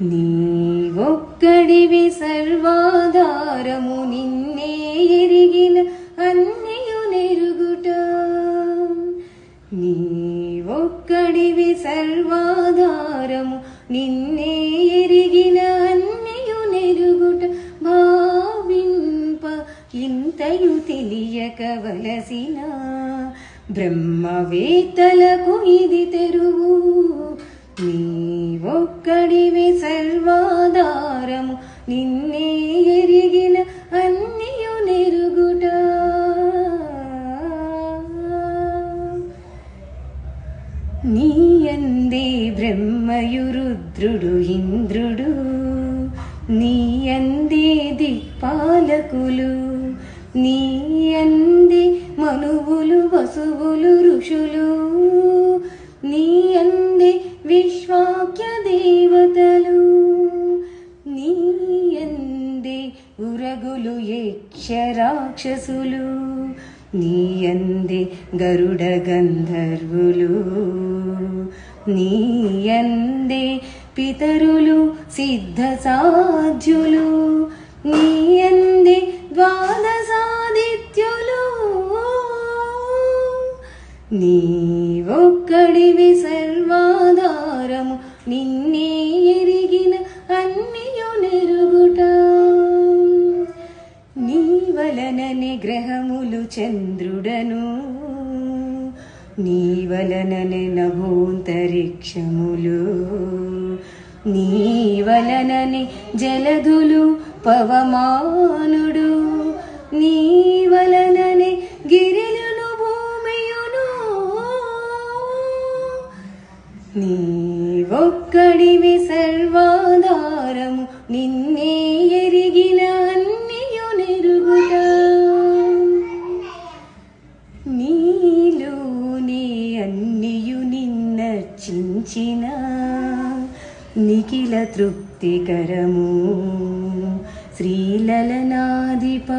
నీవొక్కడివి సర్వాధారము నిన్నే ఎరిగిన అన్నియు నెరుగుట. నీవొక్కడివి సర్వాధారము నిన్నే ఎరిగిన అన్నియు నెరుగుట. భావింప ఇంతయు తెలియక వలసిన బ్రహ్మవేత్తలకు ఇది తెరువు. నీవొక్కడివి సర్వాధారము నిన్నే ఎరిగిన అన్నియు నెరుగుట. నీయందే బ్రహ్మయు రుద్రుడు ఇంద్రుడు, నీయందే దిక్పాలకులు, నీయందే మనువులు వసువులు ఋషులు, నీయందే విశ్వాఖ్య దేవతలు, నీయందే ఉరగులు యక్ష రాక్షసులు, నీయందే గరుడ గంధర్వులు, నీయందే పితరులు సిద్ధ సాధ్యులు, నీయందే ద్వాదశాదిత్యులు. నీవొక్కడివి సర్వాధారము నిన్నే ఎరిగిన అన్నియు నెరుగుట. నీ వలననే గ్రహములు చంద్రుడను, నీ వలననే నభోంతరిక్షములు, నీ వలననే జలధులు పవమానుడు, నీ వలననే గిరిలును భూమియును. నీవొక్కడివి సర్వాధారము నిన్నే ఎరిగిన అన్నియు నెరుగుట. నీలోనే అన్నియు నిన్నర్చించిన నిఖిల తృప్తికరము. శ్రీలలనాధిప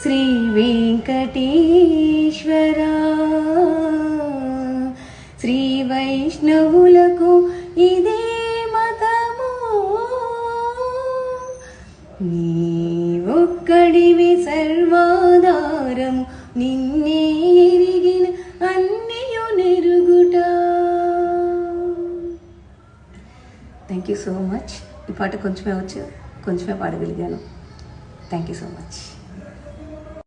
శ్రీ వెంకటేశ్వర, శ్రీ వైష్ణవులకు ఇదే మతము. నీవొక్కడివి సర్వాధారము నిన్నే ఎరిగిన అన్నియు నెరుగుట. Thank you so much. ఈ పాట కొంచెమే వచ్చు, కొంచెమే పాడగలిగాను. Thank you so much.